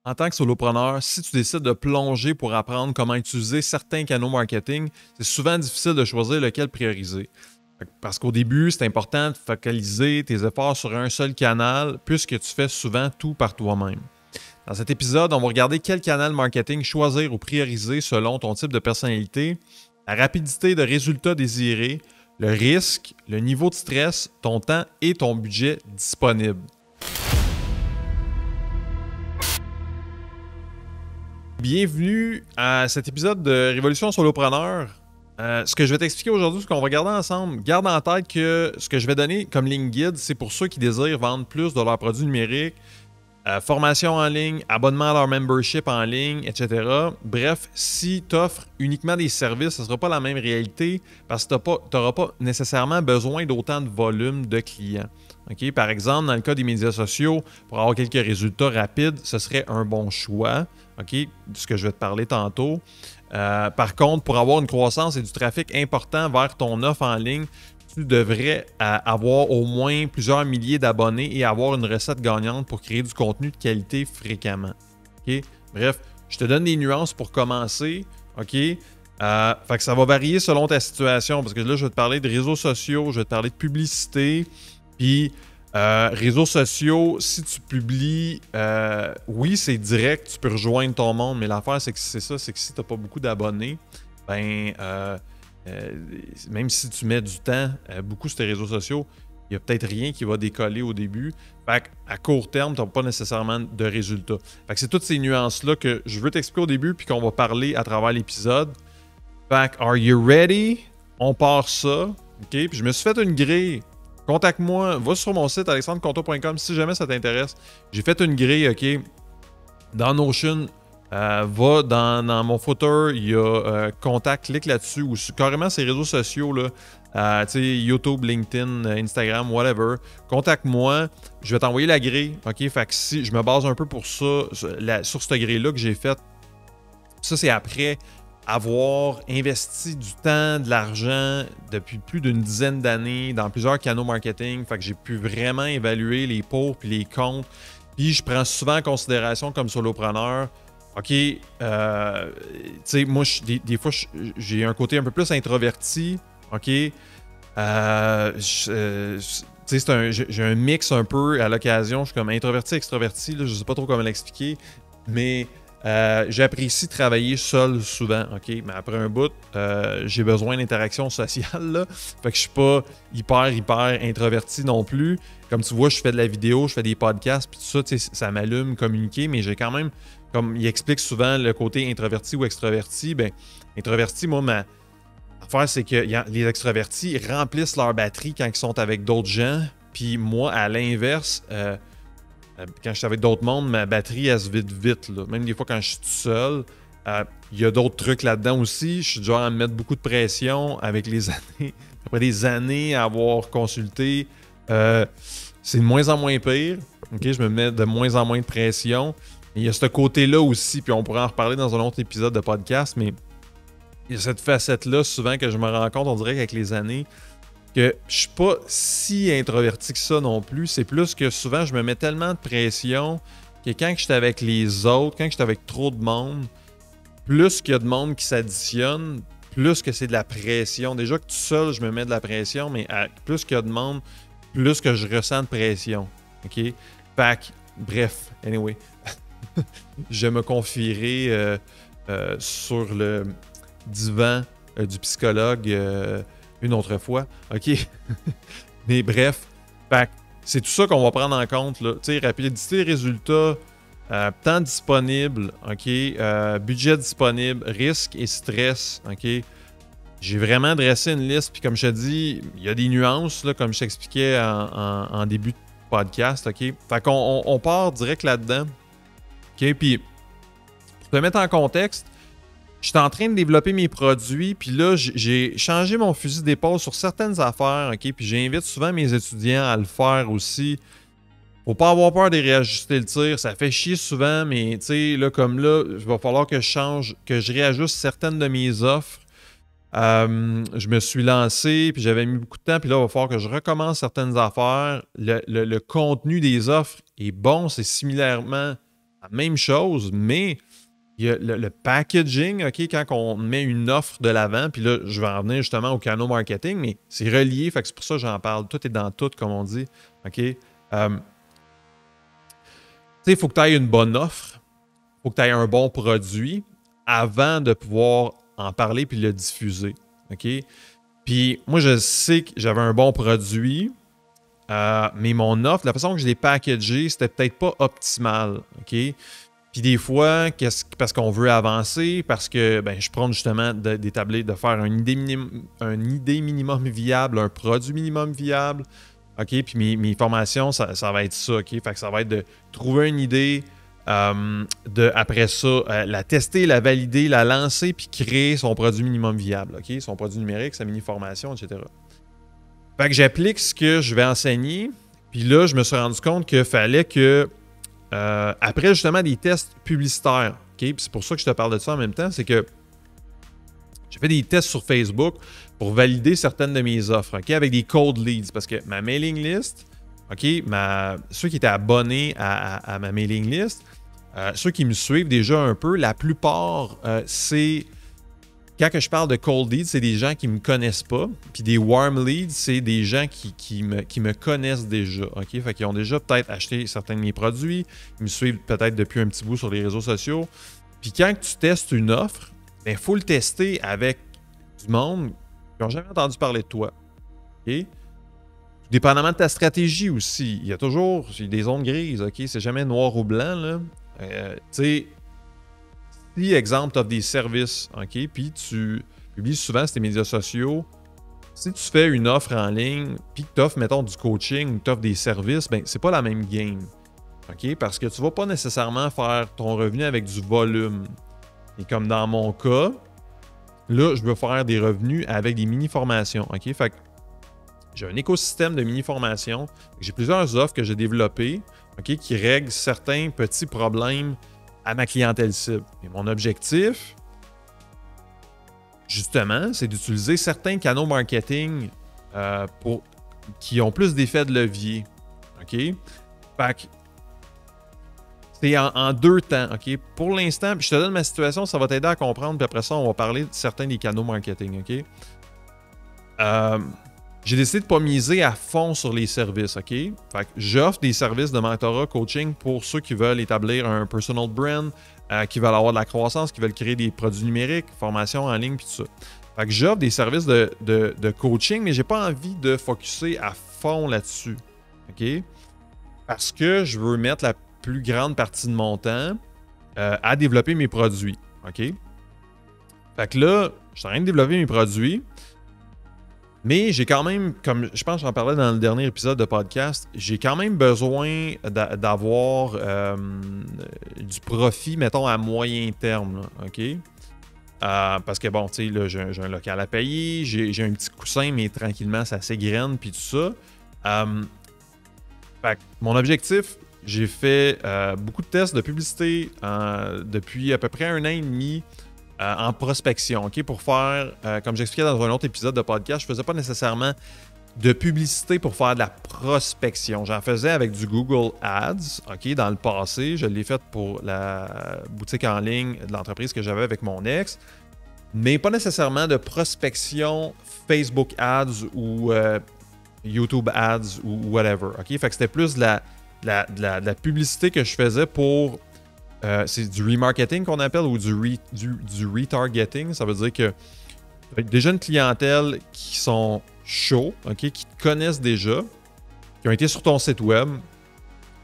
En tant que solopreneur, si tu décides de plonger pour apprendre comment utiliser certains canaux marketing, c'est souvent difficile de choisir lequel prioriser. Parce qu'au début, c'est important de focaliser tes efforts sur un seul canal puisque tu fais souvent tout par toi-même. Dans cet épisode, on va regarder quel canal marketing choisir ou prioriser selon ton type de personnalité, la rapidité de résultats désirés, le risque, le niveau de stress, ton temps et ton budget disponible. Bienvenue à cet épisode de Révolution Solopreneur. Ce que je vais t'expliquer aujourd'hui, ce qu'on va regarder ensemble, garde en tête que ce que je vais donner comme ligne guide, c'est pour ceux qui désirent vendre plus de leurs produits numériques, formation en ligne, abonnement à leur membership en ligne, etc. Bref, si tu offres uniquement des services, ce ne sera pas la même réalité parce que tu n'auras pas nécessairement besoin d'autant de volume de clients. Okay? Par exemple, dans le cas des médias sociaux, pour avoir quelques résultats rapides, ce serait un bon choix. Okay? De ce que je vais te parler tantôt. Par contre, pour avoir une croissance et du trafic important vers ton offre en ligne, tu devrais avoir au moins plusieurs milliers d'abonnés et avoir une recette gagnante pour créer du contenu de qualité fréquemment. Okay? Bref, je te donne des nuances pour commencer. OK? Fait que ça va varier selon ta situation parce que là, je vais te parler de réseaux sociaux, je vais te parler de publicité. Puis, réseaux sociaux, si tu publies, oui, c'est direct, tu peux rejoindre ton monde, mais l'affaire, c'est que si tu n'as pas beaucoup d'abonnés, même si tu mets du temps beaucoup sur tes réseaux sociaux, il n'y a peut-être rien qui va décoller au début. Fait qu'à court terme, tu n'as pas nécessairement de résultats. Fait que c'est toutes ces nuances-là que je veux t'expliquer au début puis qu'on va parler à travers l'épisode. Fait que, are you ready? On part ça. OK? Puis je me suis fait une grille. Contacte-moi, va sur mon site alexandreconto.com si jamais ça t'intéresse. J'ai fait une grille, OK? Dans Notion, va dans mon footer, il y a contact, clique là-dessus ou carrément ces réseaux sociaux, là, YouTube, LinkedIn, Instagram, whatever. Contacte-moi, je vais t'envoyer la grille, OK? Fait que si je me base un peu pour ça, sur cette grille-là que j'ai faite, ça c'est après avoir investi du temps, de l'argent depuis plus d'une dizaine d'années dans plusieurs canaux marketing. Fait que j'ai pu vraiment évaluer les pour puis les contre. Puis je prends souvent en considération comme solopreneur. OK, tu sais, moi, des fois, j'ai un côté un peu plus introverti. OK, tu sais, j'ai un mix un peu à l'occasion. Je suis comme introverti, extroverti. Là, je sais pas trop comment l'expliquer. Mais j'apprécie travailler seul souvent, OK? Mais après un bout, j'ai besoin d'interaction sociale, là. Fait que je suis pas hyper introverti non plus. Comme tu vois, je fais de la vidéo, je fais des podcasts, puis tout ça, tu sais, ça m'allume communiquer, mais j'ai quand même, comme il explique souvent le côté introverti ou extraverti, ben introverti, moi, ma affaire, c'est que les extravertis ils remplissent leur batterie quand ils sont avec d'autres gens, puis moi, à l'inverse, quand je suis avec d'autres mondes, ma batterie, elle se vide vite. Là. Même des fois, quand je suis tout seul, il y a d'autres trucs là-dedans aussi. Je suis du genre à me mettre beaucoup de pression avec les années. Après des années à avoir consulté, c'est de moins en moins pire. Okay? Je me mets de moins en moins de pression. Et il y a ce côté-là aussi, puis on pourra en reparler dans un autre épisode de podcast, mais il y a cette facette-là souvent que je me rends compte, on dirait qu'avec les années, que je suis pas si introverti que ça non plus. C'est plus que souvent, je me mets tellement de pression que quand je suis avec les autres, quand je suis avec trop de monde, plus qu'il y a de monde qui s'additionne, plus que c'est de la pression. Déjà que tout seul, je me mets de la pression, mais plus qu'il y a de monde, plus que je ressens de pression. OK? Fait que, bref, anyway. Je me confierai sur le divan du psychologue une autre fois. OK? Mais bref, c'est tout ça qu'on va prendre en compte. Tu sais, rapidité, résultats, temps disponible, OK? Budget disponible, risque et stress, OK? J'ai vraiment dressé une liste, puis comme je te dis, il y a des nuances, là, comme je t'expliquais en début de podcast, OK? Fait qu'on part direct là-dedans. OK? Puis, pour te mettre en contexte, je suis en train de développer mes produits, puis là, j'ai changé mon fusil d'épaule sur certaines affaires, OK? Puis j'invite souvent mes étudiants à le faire aussi. Faut pas avoir peur de réajuster le tir. Ça fait chier souvent, mais tu sais, là, comme là, il va falloir que je change, que je réajuste certaines de mes offres. Je me suis lancé, puis j'avais mis beaucoup de temps, puis là, il va falloir que je recommence certaines affaires. Le contenu des offres est bon, c'est similairement la même chose, mais il y a le packaging, OK, quand on met une offre de l'avant, puis là, je vais en venir justement au canal marketing, mais c'est relié, fait que c'est pour ça que j'en parle. Tout est dans tout, comme on dit, OK? Tu sais, il faut que tu aies une bonne offre, il faut que tu aies un bon produit avant de pouvoir en parler puis le diffuser, OK? Puis moi, je sais que j'avais un bon produit, mais mon offre, la façon que je l'ai packagé, c'était peut-être pas optimal, OK? Puis des fois, parce qu'on veut avancer, parce que je prends justement d'établir, de faire une idée minimum viable, un produit minimum viable, OK? Puis mes formations, ça va être ça, OK? Fait que ça va être de trouver une idée, après ça, la tester, la valider, la lancer, puis créer son produit minimum viable, OK? Son produit numérique, sa mini-formation, etc. Fait que j'applique ce que je vais enseigner, puis là, je me suis rendu compte qu'il fallait que, après justement des tests publicitaires, OK? Puis c'est pour ça que je te parle de ça en même temps, c'est que j'ai fait des tests sur Facebook pour valider certaines de mes offres, OK? Avec des cold leads, parce que ma mailing list, OK? Ceux qui étaient abonnés à ma mailing list, ceux qui me suivent déjà un peu, la plupart, c'est... Quand que je parle de cold leads, c'est des gens qui ne me connaissent pas. Puis des warm leads, c'est des gens qui me connaissent déjà. OK? Fait qu'ils ont déjà peut-être acheté certains de mes produits. Ils me suivent peut-être depuis un petit bout sur les réseaux sociaux. Puis quand tu testes une offre, il faut le tester avec du monde qui n'ont jamais entendu parler de toi. OK? Dépendamment de ta stratégie aussi, il y a toujours des zones grises. OK? C'est jamais noir ou blanc, là. Tu sais, si, exemple, tu offres des services, OK, puis tu publies souvent sur tes médias sociaux, si tu fais une offre en ligne, puis que tu offres, mettons, du coaching ou que tu offres des services, c'est pas la même game, OK, parce que tu vas pas nécessairement faire ton revenu avec du volume. Et comme dans mon cas, là, je veux faire des revenus avec des mini-formations, OK, fait que j'ai un écosystème de mini-formations, j'ai plusieurs offres que j'ai développées, OK, qui règlent certains petits problèmes à ma clientèle cible. Et mon objectif, justement, c'est d'utiliser certains canaux marketing qui ont plus d'effets de levier. OK? Fait que c'est en deux temps. OK? Pour l'instant, je te donne ma situation, ça va t'aider à comprendre, puis après ça, on va parler de certains des canaux marketing. OK? J'ai décidé de ne pas miser à fond sur les services, OK? Fait que j'offre des services de mentorat, coaching pour ceux qui veulent établir un personal brand, qui veulent avoir de la croissance, qui veulent créer des produits numériques, formation en ligne, puis tout ça. Fait que j'offre des services de coaching, mais j'ai pas envie de focusser à fond là-dessus, OK? Parce que je veux mettre la plus grande partie de mon temps à développer mes produits, OK? Fait que là, je suis en train de développer mes produits. Mais j'ai quand même, comme je pense que j'en parlais dans le dernier épisode de podcast, j'ai quand même besoin d'avoir du profit, mettons, à moyen terme, là, OK? Parce que bon, tu sais, là, j'ai un local à payer, j'ai un petit coussin, mais tranquillement, ça s'égrène, puis tout ça. Fait que mon objectif, j'ai fait beaucoup de tests de publicité depuis à peu près 1 an et demi. En prospection, OK? Pour faire, comme j'expliquais dans un autre épisode de podcast, je ne faisais pas nécessairement de publicité pour faire de la prospection. J'en faisais avec du Google Ads, OK? Dans le passé, je l'ai fait pour la boutique en ligne de l'entreprise que j'avais avec mon ex, mais pas nécessairement de prospection Facebook Ads ou YouTube Ads ou whatever, OK? Fait que c'était plus de la publicité que je faisais pour... c'est du remarketing qu'on appelle ou du retargeting. Ça veut dire que tu as déjà une clientèle qui sont chauds, okay, qui te connaissent déjà, qui ont été sur ton site web,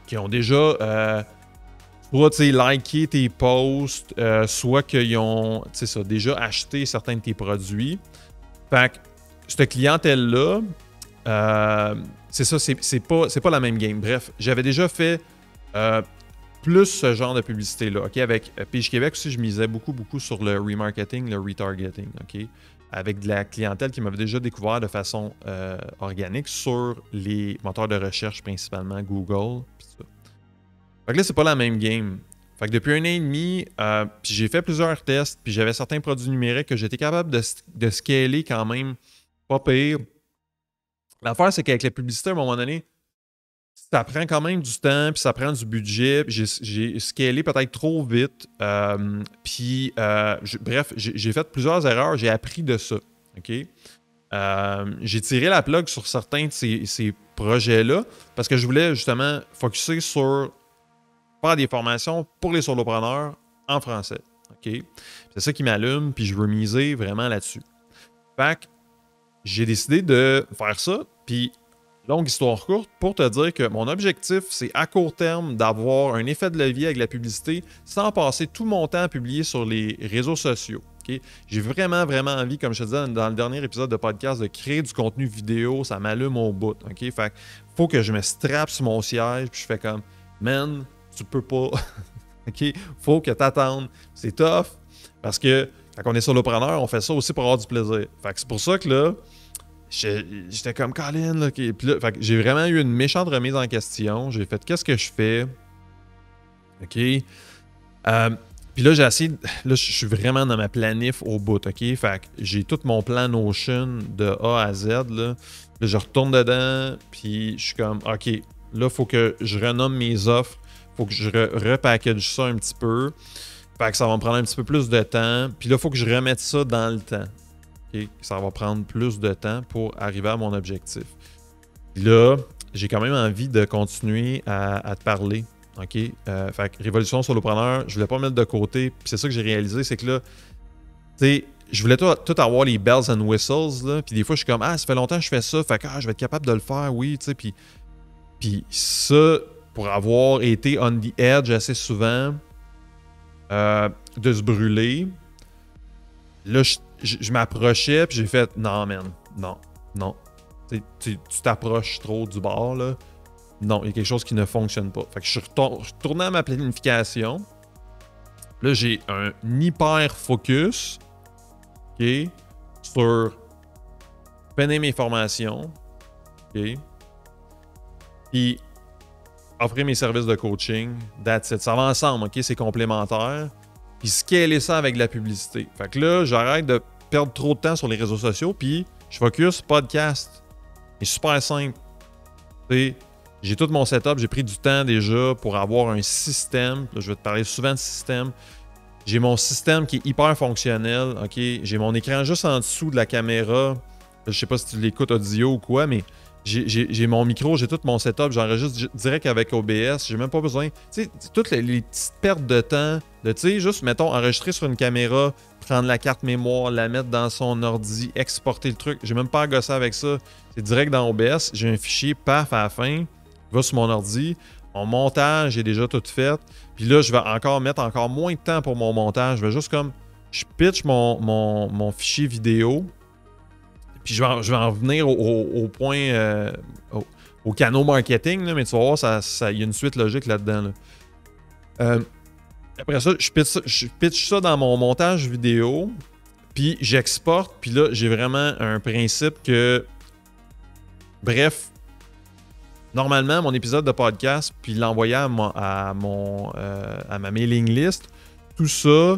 qui ont déjà soit liké tes posts, soit qu'ils ont déjà acheté certains de tes produits. Fait que cette clientèle-là, c'est ça, c'est pas la même game. Bref, j'avais déjà fait plus ce genre de publicité-là. OK? Avec Page Québec aussi, je misais beaucoup sur le remarketing, le retargeting. OK? Avec de la clientèle qui m'avait déjà découvert de façon organique sur les moteurs de recherche, principalement Google. Pis ça. Fait que là, c'est pas la même game. Fait que depuis 1 an et demi, puis j'ai fait plusieurs tests, puis j'avais certains produits numériques que j'étais capable de scaler quand même pas pire. L'affaire, c'est qu'avec la publicité, à un moment donné, ça prend quand même du temps, puis ça prend du budget. J'ai scalé peut-être trop vite. Bref, j'ai fait plusieurs erreurs. J'ai appris de ça. OK? J'ai tiré la plug sur certains de ces projets-là parce que je voulais justement focusser sur faire des formations pour les solopreneurs en français. OK? C'est ça qui m'allume, puis je veux miser vraiment là-dessus. Fait que j'ai décidé de faire ça, puis longue histoire courte, pour te dire que mon objectif, c'est à court terme d'avoir un effet de levier avec la publicité sans passer tout mon temps à publier sur les réseaux sociaux. Okay? J'ai vraiment, vraiment envie, comme je te disais dans le dernier épisode de podcast, de créer du contenu vidéo. Ça m'allume au bout. Okay? Fait que faut que je me strappe sur mon siège puis je fais comme « Man, tu peux pas. » OK? Faut que t'attendes. C'est tough parce que quand on est solopreneur, on fait ça aussi pour avoir du plaisir. Fait que c'est pour ça que là, j'étais comme Colin, là, puis là, fait que j'ai vraiment eu une méchante remise en question. J'ai fait qu'est-ce que je fais? OK. Puis là, j'ai essayé. Là, je suis vraiment dans ma planif au bout. OK. Fait que j'ai tout mon plan Notion de A à Z. Là, je retourne dedans. Puis je suis comme OK. Là, il faut que je renomme mes offres. Il faut que je repackage ça un petit peu. Fait que ça va me prendre un petit peu plus de temps. Puis là, il faut que je remette ça dans le temps. Okay? Ça va prendre plus de temps pour arriver à mon objectif. Là, j'ai quand même envie de continuer à te parler. OK? Fait que Révolution Solopreneur, je voulais pas mettre de côté. Puis c'est ça que j'ai réalisé, c'est que là, tu sais, je voulais tout avoir les bells and whistles. Là, puis des fois, je suis comme, ah, ça fait longtemps que je fais ça. Fait que je vais être capable de le faire, oui. Tu sais, puis ça, pour avoir été on the edge assez souvent, de se brûler, là, je m'approchais, puis j'ai fait non, man, non. Tu t'approches trop du bord, là. Non, il y a quelque chose qui ne fonctionne pas. Fait que je suis retourné à ma planification. Là, j'ai un hyper focus, OK, sur peiner mes formations, OK, puis offrir mes services de coaching. That's it. Ça va ensemble, OK, c'est complémentaire. Puis scaler ça avec de la publicité. Fait que là, j'arrête de perdre trop de temps sur les réseaux sociaux, puis je focus podcast. C'est super simple. T'sais, j'ai tout mon setup, j'ai pris du temps déjà pour avoir un système. Là, je vais te parler souvent de système. J'ai mon système qui est hyper fonctionnel. OK? J'ai mon écran juste en dessous de la caméra. Je sais pas si tu l'écoutes audio ou quoi, mais j'ai mon micro, j'ai tout mon setup, j'enregistre direct avec OBS, j'ai même pas besoin. Tu sais, toutes les petites pertes de temps, tu sais, juste, mettons, enregistrer sur une caméra, prendre la carte mémoire, la mettre dans son ordi, exporter le truc. J'ai même pas à gosser avec ça. C'est direct dans OBS, j'ai un fichier, paf, à la fin, va sur mon ordi. Mon montage est déjà tout fait. Puis là, je vais encore mettre encore moins de temps pour mon montage. Je vais juste comme, je pitch mon fichier vidéo. Puis je vais en venir au point, au canal marketing, là, mais tu vas voir, il y a une suite logique là-dedans. Là. Après ça, je pitch ça dans mon montage vidéo, puis j'exporte, puis là, j'ai vraiment un principe que, bref, normalement, mon épisode de podcast, puis l'envoyer à ma mailing list, tout ça,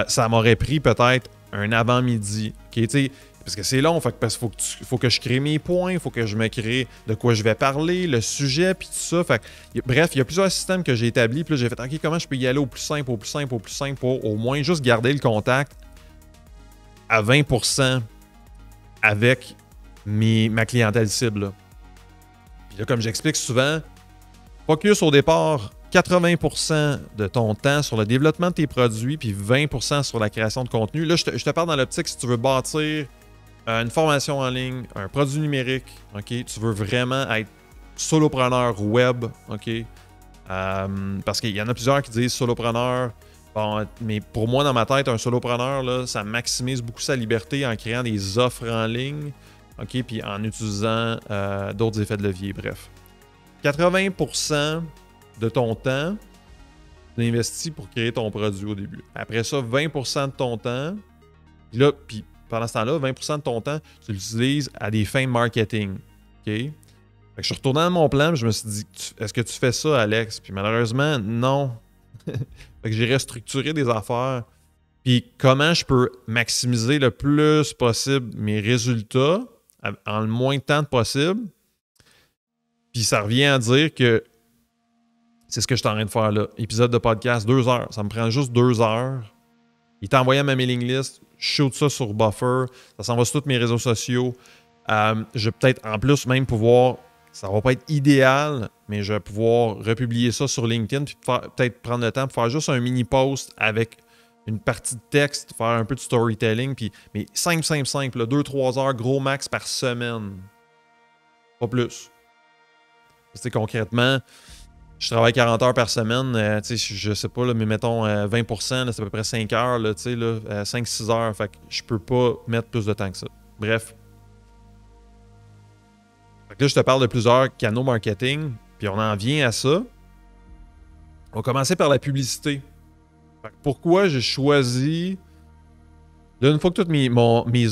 ça m'aurait pris peut-être un avant-midi. Okay, t'sais, parce que c'est long, parce qu'il faut que je crée mes points, il faut que je me crée de quoi je vais parler, le sujet, puis tout ça. Bref, il y a plusieurs systèmes que j'ai établis, puis là, j'ai fait, OK, comment je peux y aller au plus simple, pour au moins juste garder le contact à 20% avec ma clientèle cible. Là. Puis là, comme j'explique souvent, focus au départ 80% de ton temps sur le développement de tes produits, puis 20% sur la création de contenu. Là, je te parle dans l'optique si tu veux bâtir une formation en ligne, un produit numérique, OK? Tu veux vraiment être solopreneur web, OK? Parce qu'il y en a plusieurs qui disent solopreneur. Bon, mais pour moi, dans ma tête, un solopreneur, là, ça maximise beaucoup sa liberté en créant des offres en ligne, OK? Puis en utilisant d'autres effets de levier, bref. 80% de ton temps, tu investis pour créer ton produit au début. Après ça, 20% de ton temps, puis pendant ce temps-là, 20% de ton temps, tu l'utilises à des fins marketing. OK? Fait que je suis retourné dans mon plan, je me suis dit, est-ce que tu fais ça, Alex? Puis malheureusement, non. Fait que j'ai restructuré des affaires. Puis comment je peux maximiser le plus possible mes résultats en le moins de temps possible? Puis ça revient à dire que c'est ce que je suis en train de faire là. Épisode de podcast, 2 heures. Ça me prend juste 2 heures. Il t'a envoyé à ma mailing list. Je shoot ça sur Buffer. Ça s'en va sur tous mes réseaux sociaux. Je vais peut-être en plus même pouvoir... Ça va pas être idéal, mais je vais pouvoir republier ça sur LinkedIn puis peut-être prendre le temps pour faire juste un mini post avec une partie de texte, faire un peu de storytelling. Mais simple, 2-3 heures gros max par semaine. Pas plus. C'est concrètement, je travaille 40 heures par semaine, je sais pas, là, mais mettons 20%, là, c'est à peu près 5 heures, là, 5-6 heures. Fait que je peux pas mettre plus de temps que ça. Bref. Fait que là, je te parle de plusieurs canaux marketing, puis on en vient à ça. On va commencer par la publicité. Fait que pourquoi j'ai choisi... Là, une fois que toutes mes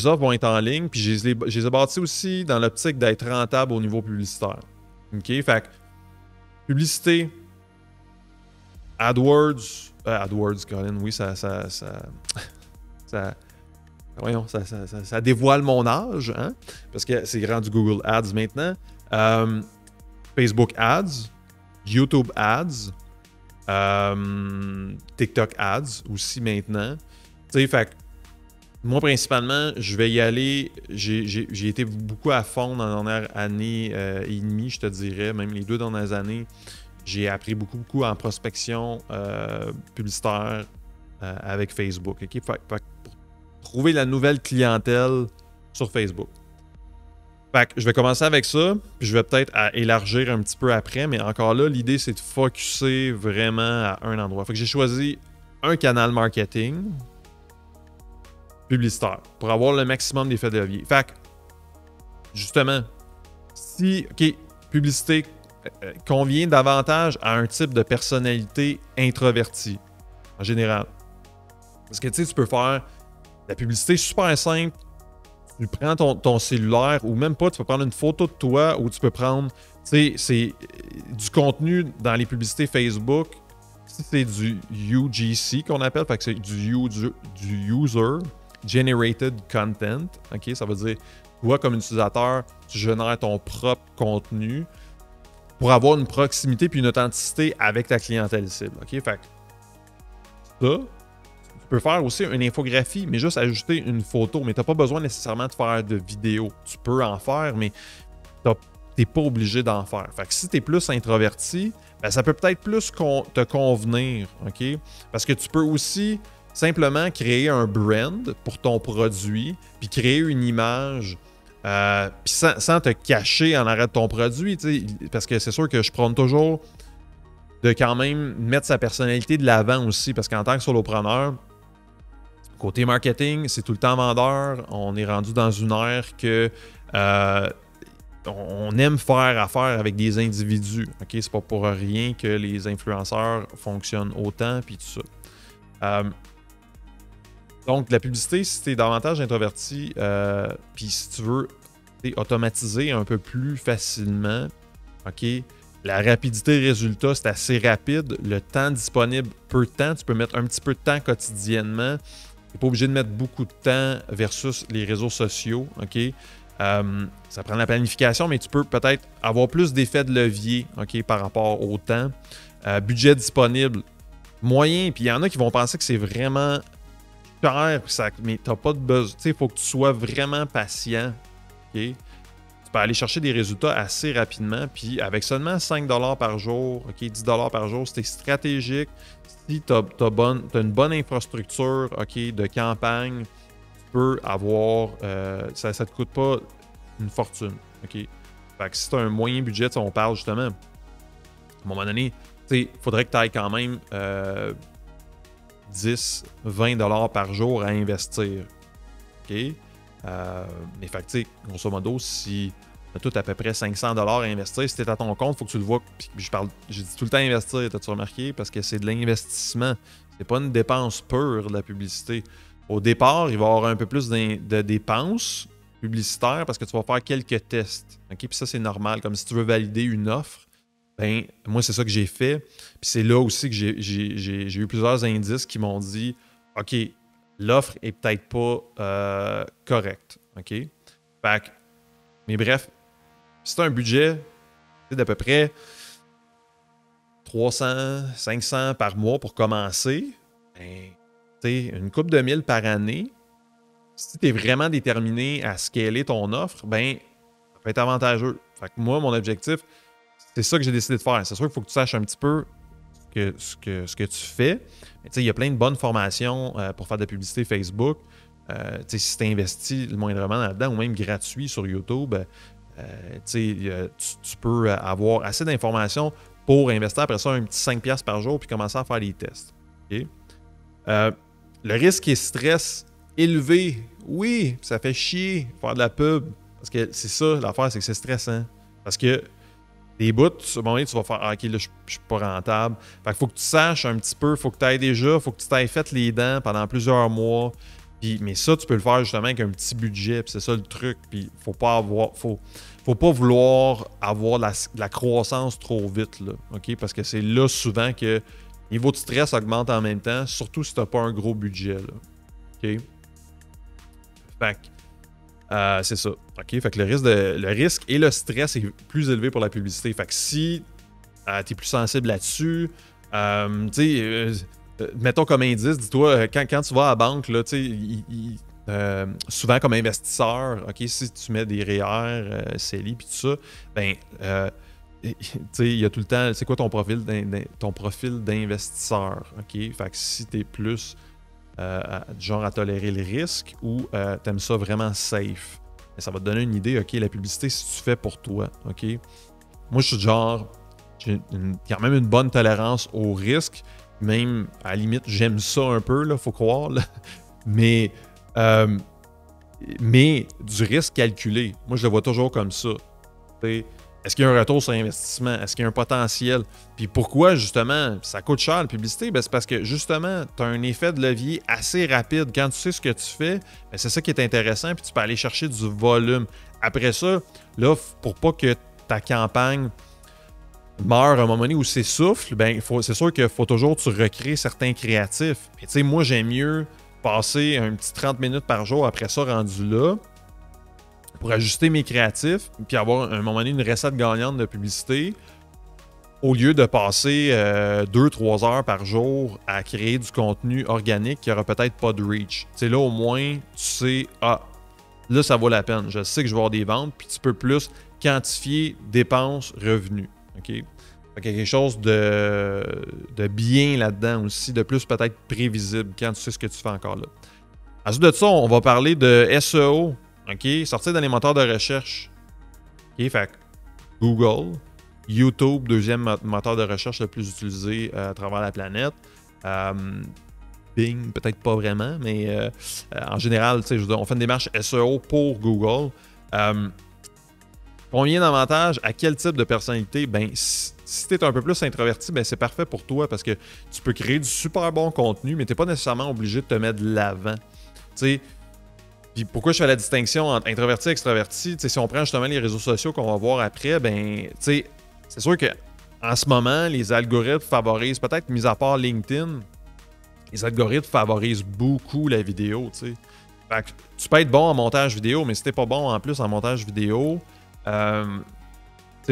offres vont être en ligne, puis je les ai bâties aussi dans l'optique d'être rentable au niveau publicitaire. OK? Fait que publicité, AdWords, Colin, oui, voyons, ça dévoile mon âge, hein? Parce que c'est rendu Google Ads maintenant. Facebook Ads, YouTube Ads, TikTok Ads aussi maintenant. Tu sais, fait que moi, principalement, je vais y aller. J'ai été beaucoup à fond dans la dernière année et demie, je te dirais, même les 2 dernières années. J'ai appris beaucoup en prospection publicitaire avec Facebook. Okay? Fait pour trouver la nouvelle clientèle sur Facebook. Fait que je vais commencer avec ça, puis je vais peut-être élargir un petit peu après, mais encore là, l'idée, c'est de focusser vraiment à un endroit. Fait que j'ai choisi un canal marketing publicitaire pour avoir le maximum d'effets de levier. Fait que, justement, si, OK, publicité convient davantage à un type de personnalité introvertie, en général. Parce que, tu sais, tu peux faire la publicité super simple. Tu prends ton cellulaire ou même pas, tu peux prendre une photo de toi ou tu peux prendre, tu sais, c'est du contenu dans les publicités Facebook. Si c'est du UGC qu'on appelle, fait que c'est du User Generated Content, ok, ça veut dire, toi comme utilisateur, tu génères ton propre contenu pour avoir une proximité puis une authenticité avec ta clientèle cible, ok, fait que ça, tu peux faire aussi une infographie, mais juste ajouter une photo, mais tu n'as pas besoin nécessairement de faire de vidéo, tu peux en faire, mais tu n'es pas obligé d'en faire, fait que si tu es plus introverti, ben, ça peut peut-être plus te convenir, ok, parce que tu peux aussi simplement créer un brand pour ton produit, puis créer une image, puis sans te cacher en arrière de ton produit, parce que c'est sûr que je prône toujours de quand même mettre sa personnalité de l'avant aussi, parce qu'en tant que solopreneur, côté marketing, c'est tout le temps vendeur, on est rendu dans une ère que on aime faire affaire avec des individus, ok? C'est pas pour rien que les influenceurs fonctionnent autant, puis tout ça. Donc, la publicité, si tu es davantage introverti, puis si tu veux automatiser un peu plus facilement, OK, la rapidité résultat, c'est assez rapide. Le temps disponible, peu de temps. Tu peux mettre un petit peu de temps quotidiennement. Tu n'es pas obligé de mettre beaucoup de temps versus les réseaux sociaux, OK? Ça prend de la planification, mais tu peux peut-être avoir plus d'effets de levier, OK, par rapport au temps. Budget disponible, moyen. Puis il y en a qui vont penser que c'est vraiment cher, mais tu n'as pas de besoin. Il faut que tu sois vraiment patient, OK? Tu peux aller chercher des résultats assez rapidement. Puis avec seulement 5 $ par jour, OK, 10 $ par jour, c'est stratégique. Si tu as une bonne infrastructure, OK, de campagne, tu peux avoir... ça ne te coûte pas une fortune, OK? Fait que si tu as un moyen budget, on parle justement, à un moment donné, il faudrait que tu ailles quand même 10-20 $ par jour à investir, OK? Mais fait que, grosso modo, si tu as tout à peu près 500 $ à investir, si tu es à ton compte, il faut que tu le vois. Puis j'ai dit tout le temps investir, t'as-tu remarqué? Parce que c'est de l'investissement. C'est pas une dépense pure de la publicité. Au départ, il va y avoir un peu plus de dépenses publicitaires parce que tu vas faire quelques tests. OK? Puis ça, c'est normal. Comme si tu veux valider une offre, ben moi, c'est ça que j'ai fait. Puis c'est là aussi que j'ai eu plusieurs indices qui m'ont dit OK, l'offre est peut-être pas correcte. OK? Fait que, mais bref, si tu as un budget, C'est d'à peu près 300, 500 par mois pour commencer. Ben, une couple de mille par année. Si tu es vraiment déterminé à scaler ton offre, ben, ça peut être avantageux. Fait que moi, mon objectif, c'est ça que j'ai décidé de faire. C'est sûr qu'il faut que tu saches un petit peu ce que tu fais. Il y a plein de bonnes formations pour faire de la publicité Facebook. Si tu investis le moindrement là-dedans, ou même gratuit sur YouTube, tu peux avoir assez d'informations pour investir après ça un petit 5$ par jour puis commencer à faire des tests. Okay? Le risque et stress élevé, oui, ça fait chier faire de la pub. Parce que c'est ça, l'affaire, c'est que c'est stressant. Parce que des bouts, à un moment donné, tu vas faire OK, là, je suis pas rentable. Fait qu'il faut que tu saches un petit peu, il faut que tu ailles déjà, il faut que tu t'ailles fait les dents pendant plusieurs mois. Mais ça, tu peux le faire justement avec un petit budget, puis c'est ça le truc. Puis faut pas vouloir avoir la croissance trop vite, là, OK? Parce que c'est là souvent que le niveau de stress augmente en même temps, surtout si tu n'as pas un gros budget, là. OK? Fait que c'est ça. OK? Fait que le risque et le stress est plus élevé pour la publicité. Fait que si tu es plus sensible là-dessus, mettons comme indice, dis-toi, quand tu vas à la banque, là, souvent comme investisseur, OK, si tu mets des REER, CELI puis tout ça, ben, il y a tout le temps, c'est quoi ton profil d'investisseur, OK? Fait que si tu es plus du genre à tolérer le risque ou tu aimes ça vraiment safe, ben, ça va te donner une idée, OK, la publicité, si tu fais pour toi, OK? Moi, je suis du genre, j'ai quand même une bonne tolérance au risque. Même, à la limite, j'aime ça un peu, là, faut croire. Là. Mais du risque calculé. Moi, je le vois toujours comme ça. Est-ce qu'il y a un retour sur investissement? Est-ce qu'il y a un potentiel? Puis pourquoi, justement, ça coûte cher la publicité? Ben, c'est parce que, justement, tu as un effet de levier assez rapide. Quand tu sais ce que tu fais, ben, c'est ça qui est intéressant, puis tu peux aller chercher du volume. Après ça, là, pour pas que ta campagne meurt à un moment donné où s'essouffle, ben, c'est sûr qu'il faut toujours que tu recrées certains créatifs. Et tu sais, moi, j'aime mieux passer un petit 30 minutes par jour après ça rendu là pour ajuster mes créatifs puis avoir à un moment donné une recette gagnante de publicité au lieu de passer 2-3 heures par jour à créer du contenu organique qui n'aura peut-être pas de reach. Tu sais, là, au moins, tu sais, là, ça vaut la peine. Je sais que je vais avoir des ventes, puis tu peux plus quantifier dépenses, revenus. OK? Fait qu'il y a quelque chose de bien là-dedans aussi, de plus peut-être prévisible quand tu sais ce que tu fais encore là. Ensuite de ça, on va parler de SEO. OK? Sortir dans les moteurs de recherche. OK? Fait que Google, YouTube, deuxième moteur de recherche le plus utilisé à travers la planète. Bing, peut-être pas vraiment, mais en général, on fait une démarche SEO pour Google. Combien d'avantages? À quel type de personnalité? Ben, si tu es un peu plus introverti, ben, c'est parfait pour toi parce que tu peux créer du super bon contenu, mais tu n'es pas nécessairement obligé de te mettre de l'avant. Puis pourquoi je fais la distinction entre introverti et extraverti? Si on prend justement les réseaux sociaux qu'on va voir après, ben, c'est sûr qu'en ce moment, les algorithmes favorisent, peut-être mis à part LinkedIn, les algorithmes favorisent beaucoup la vidéo. Fait que tu peux être bon en montage vidéo, mais si t'es pas bon en plus en montage vidéo,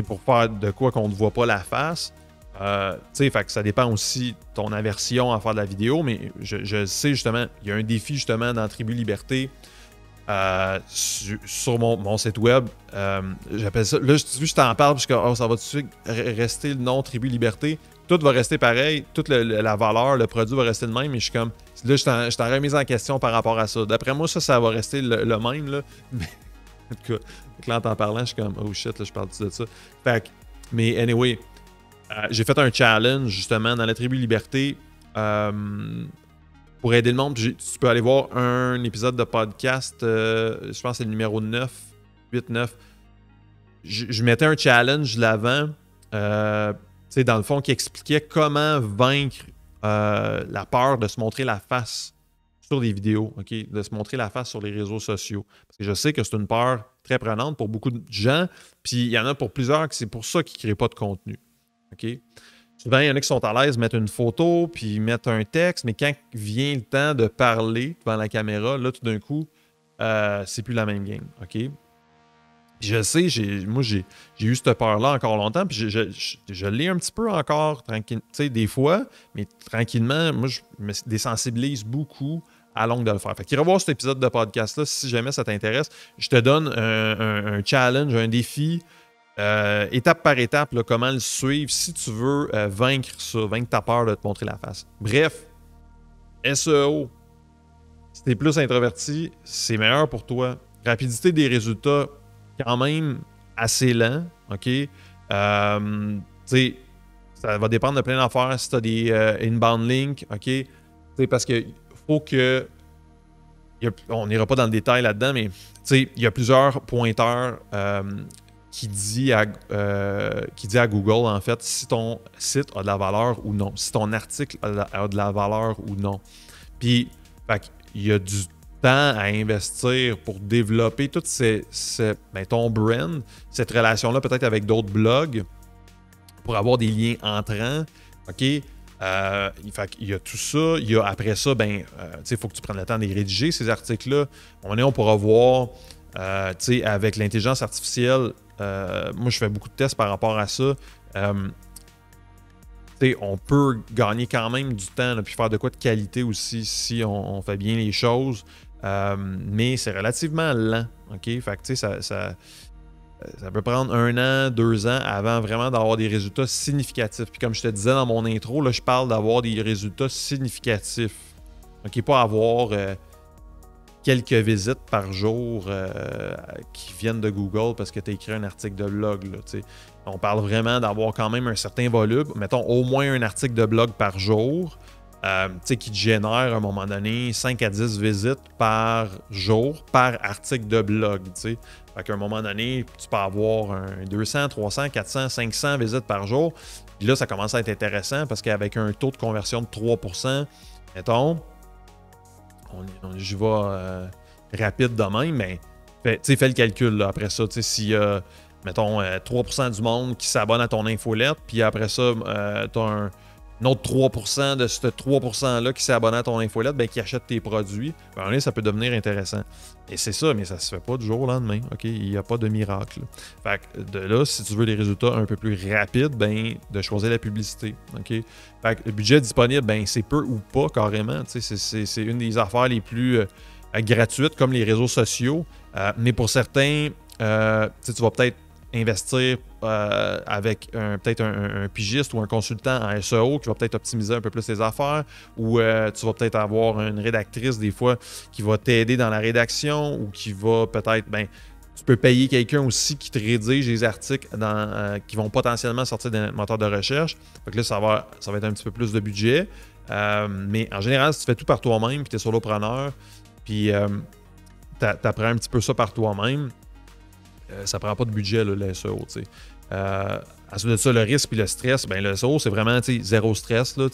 pour faire de quoi qu'on ne voit pas la face, fait que ça dépend aussi de ton aversion à faire de la vidéo, mais je sais justement, il y a un défi justement dans Tribu Liberté sur mon site web. J'appelle ça, là je t'en parle parce que ça va tout de suite rester le nom Tribu Liberté. Tout va rester pareil, toute la valeur, le produit va rester le même, mais je suis comme, là je t'en remise en question par rapport à ça. D'après moi, ça va rester le même, là. Mais, en tout cas, là, en t'en parlant, je suis comme, oh shit, là, je parle de ça. Fait que, mais anyway, j'ai fait un challenge, justement, dans la Tribu Liberté pour aider le monde. Tu peux aller voir un épisode de podcast, je pense que c'est le numéro 9, 8-9. Je mettais un challenge de l'avant, dans le fond, qui expliquait comment vaincre la peur de se montrer la face sur des vidéos, OK? De se montrer la face sur les réseaux sociaux. Parce que je sais que c'est une peur très prenante pour beaucoup de gens, puis il y en a pour plusieurs que c'est pour ça qu'ils ne créent pas de contenu. OK? Souvent, il y en a qui sont à l'aise mettre une photo, puis mettre un texte, mais quand vient le temps de parler devant la caméra, là, tout d'un coup, c'est plus la même game. OK? Je sais, moi, j'ai eu cette peur-là encore longtemps, puis je l'ai un petit peu encore, tranquille, tu sais, des fois, mais tranquillement, moi, je me désensibilise beaucoup à longue de le faire. Fait qu'il revoir cet épisode de podcast-là, si jamais ça t'intéresse. Je te donne un challenge, un défi, étape par étape, là, comment le suivre si tu veux vaincre ça, vaincre ta peur de te montrer la face. Bref, SEO, si t'es plus introverti, c'est meilleur pour toi. Rapidité des résultats, quand même assez lent, OK? Tu sais, ça va dépendre de plein d'affaires. Si tu as des inbound links, OK? Tu sais, parce que faut que... on n'ira pas dans le détail là-dedans, mais tu sais, il y a plusieurs pointeurs qui dit à Google, en fait, si ton site a de la valeur ou non, si ton article a de la valeur ou non. Puis, il y a du temps à investir pour développer tout ton brand, cette relation-là peut-être avec d'autres blogs, pour avoir des liens entrants. OK? Il y a tout ça. Il y a après ça, il faut que tu prennes le temps de les rédiger, ces articles-là. On pourra voir, avec l'intelligence artificielle, moi, je fais beaucoup de tests par rapport à ça. On peut gagner quand même du temps, puis faire de quoi de qualité aussi si on fait bien les choses. Mais c'est relativement lent. OK? Fait que, ça peut prendre 1 an, 2 ans avant vraiment d'avoir des résultats significatifs. Puis comme je te disais dans mon intro, là, je parle d'avoir des résultats significatifs. OK? Pas avoir quelques visites par jour qui viennent de Google parce que tu as écrit un article de blog. Là, on parle vraiment d'avoir quand même un certain volume. Mettons au moins un article de blog par jour qui te génère à un moment donné 5 à 10 visites par jour par article de blog. Fait qu'à un moment donné, tu peux avoir 200, 300, 400, 500 visites par jour. Puis là, ça commence à être intéressant parce qu'avec un taux de conversion de 3%, mettons, j'y vais rapide de même, mais fais le calcul là, après ça. S'il y a, mettons, 3% du monde qui s'abonne à ton infolette, puis après ça, tu as un autre 3% de ce 3%-là qui s'est abonné à ton infolette, qui achète tes produits, ça peut devenir intéressant. Et c'est ça, mais ça se fait pas du jour au lendemain. OK? Il n'y a pas de miracle. Fait que de là, si tu veux des résultats un peu plus rapides, de choisir la publicité. OK? Fait que le budget disponible, c'est peu ou pas carrément. C'est une des affaires les plus gratuites comme les réseaux sociaux. Mais pour certains, tu vas peut-être investir avec peut-être un pigiste ou un consultant en SEO qui va peut-être optimiser un peu plus les affaires, ou tu vas peut-être avoir une rédactrice des fois qui va t'aider dans la rédaction, ou qui va peut-être, tu peux payer quelqu'un aussi qui te rédige les articles qui vont potentiellement sortir d'un moteur de recherche. Donc là, ça va être un petit peu plus de budget. Mais en général, si tu fais tout par toi-même, puis tu es solopreneur, puis tu apprends un petit peu ça par toi-même, ça prend pas de budget, là, le SEO. Ensuite de ça, le risque et le stress, le SEO, c'est vraiment zéro stress. Là,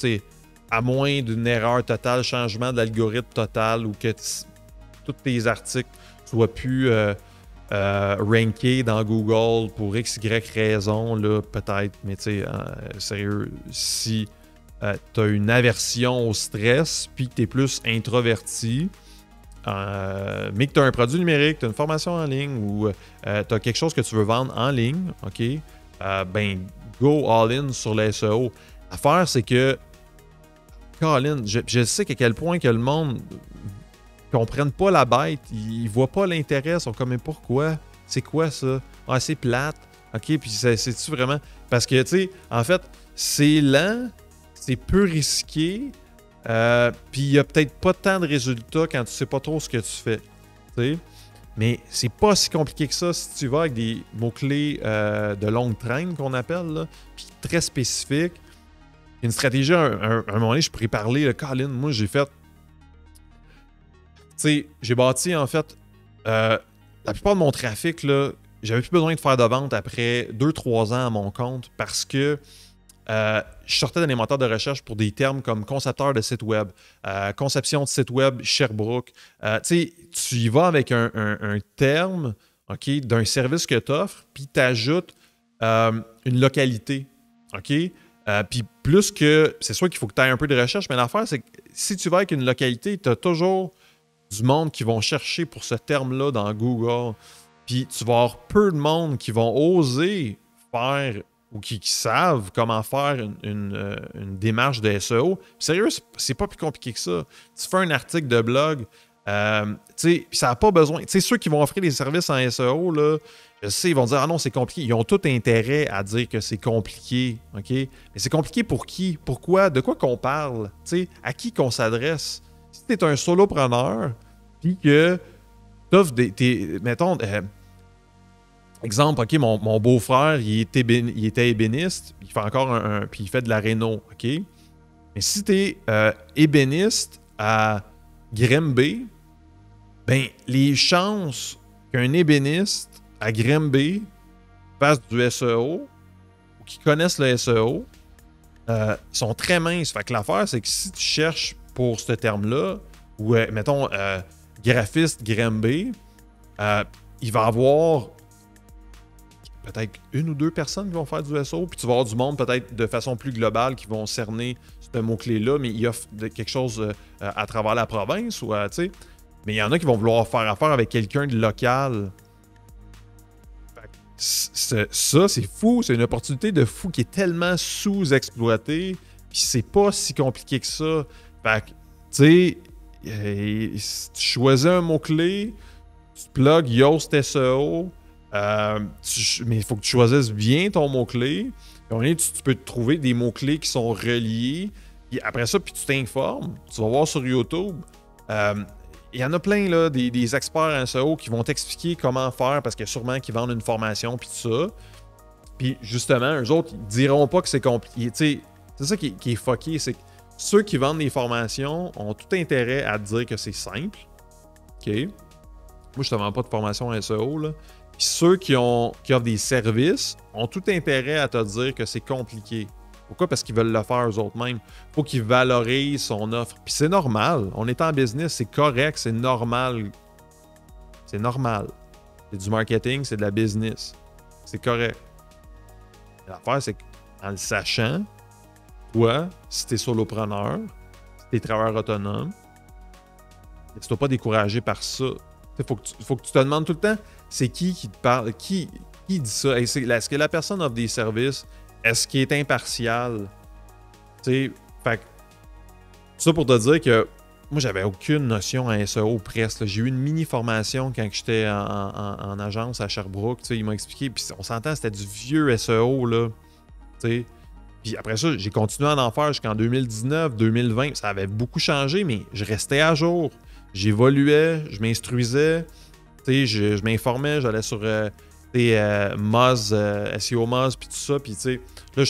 à moins d'une erreur totale, changement de l'algorithme total, ou que tous tes articles soient plus rankés dans Google pour X, Y raison, là, peut-être. Mais sérieux, si tu as une aversion au stress, puis que tu es plus introverti, mais que tu as un produit numérique, tu as une formation en ligne, ou tu as quelque chose que tu veux vendre en ligne, OK? Go all-in sur le SEO. L'affaire, c'est que, Colin, je sais à quel point que le monde ne comprenne pas la bête, ils ne voient pas l'intérêt, ils sont comme, mais pourquoi? C'est quoi ça? Ah, c'est plate. OK, puis c'est-tu vraiment... Parce que, tu sais, en fait, c'est lent, c'est peu risqué, puis il n'y a peut-être pas tant de résultats quand tu sais pas trop ce que tu fais. T'sais? Mais c'est pas si compliqué que ça si tu vas avec des mots-clés de longue traîne qu'on appelle, puis très spécifiques. Une stratégie, un moment donné, je pourrais parler, Colin, moi j'ai fait... j'ai bâti en fait la plupart de mon trafic, là, j'avais plus besoin de faire de vente après 2-3 ans à mon compte parce que je sortais dans les moteurs de recherche pour des termes comme concepteur de site web, conception de site web Sherbrooke. Tu y vas avec un terme, okay, d'un service que tu offres, puis tu ajoutes une localité. Okay? Puis plus que... C'est sûr qu'il faut que tu aies un peu de recherche, mais l'affaire, c'est que si tu vas avec une localité, tu as toujours du monde qui vont chercher pour ce terme-là dans Google. Puis tu vas avoir peu de monde qui vont oser faire ou qui savent comment faire une démarche de SEO. Puis sérieux, c'est pas plus compliqué que ça. Tu fais un article de blog, puis ça n'a pas besoin. Tu sais, ceux qui vont offrir des services en SEO, là, je sais, ils vont dire ah non, c'est compliqué. Ils ont tout intérêt à dire que c'est compliqué. OK? Mais c'est compliqué pour qui? Pourquoi? De quoi qu'on parle? Tu sais, à qui qu'on s'adresse? Si tu es un solopreneur, puis que tu offres mettons, exemple, OK, mon beau-frère, il était ébéniste, il fait encore puis il fait de la réno, OK? Mais si tu es ébéniste à Grimby, ben les chances qu'un ébéniste à Grimby fasse du SEO ou qu'il connaisse le SEO sont très minces. Fait que l'affaire, c'est que si tu cherches pour ce terme-là, ou mettons graphiste Grimby, il va avoir peut-être une ou deux personnes qui vont faire du SEO, puis tu vas avoir du monde peut-être de façon plus globale qui vont cerner ce mot-clé-là, mais il offre quelque chose à travers la province, ou tu sais. Mais il y en a qui vont vouloir faire affaire avec quelqu'un de local. Ça, c'est fou. C'est une opportunité de fou qui est tellement sous-exploitée, puis c'est pas si compliqué que ça. Fait que, tu sais, tu choisis un mot-clé, tu plugs Yoast SEO, mais il faut que tu choisisses bien ton mot-clé. Tu peux te trouver des mots-clés qui sont reliés. Puis après ça, puis tu t'informes. Tu vas voir sur YouTube. Il y en a plein, là, des experts en SEO qui vont t'expliquer comment faire parce que sûrement qu'ils vendent une formation puis tout ça. Puis justement, eux autres, ils diront pas que c'est compliqué. C'est ça qui est fucké. C'est que ceux qui vendent des formations ont tout intérêt à te dire que c'est simple. OK? Moi, je te vends pas de formation en SEO, là. Puis ceux qui offrent des services ont tout intérêt à te dire que c'est compliqué. Pourquoi? Parce qu'ils veulent le faire eux-mêmes. Il faut qu'ils valorisent son offre. Puis c'est normal. On est en business, c'est correct, c'est normal. C'est normal. C'est du marketing, c'est de la business. C'est correct. L'affaire, c'est qu'en le sachant, toi, si t'es solopreneur, si t'es travailleur autonome, tu ne dois pas décourager par ça. Il faut que tu te demandes tout le temps, c'est qui te parle, qui dit ça? Est-ce que la personne offre des services? Est-ce qu'il est impartial? Tu sais, fait que ça pour te dire que moi, j'avais aucune notion en SEO presque. J'ai eu une mini-formation quand j'étais en agence à Sherbrooke. Tu sais, ils m'ont expliqué, puis on s'entend, c'était du vieux SEO, là. Tu sais. Puis après ça, j'ai continué à en faire jusqu'en 2019, 2020. Ça avait beaucoup changé, mais je restais à jour. J'évoluais, je m'instruisais, je m'informais, j'allais sur Moz, SEO Moz, puis tout ça. Puis là,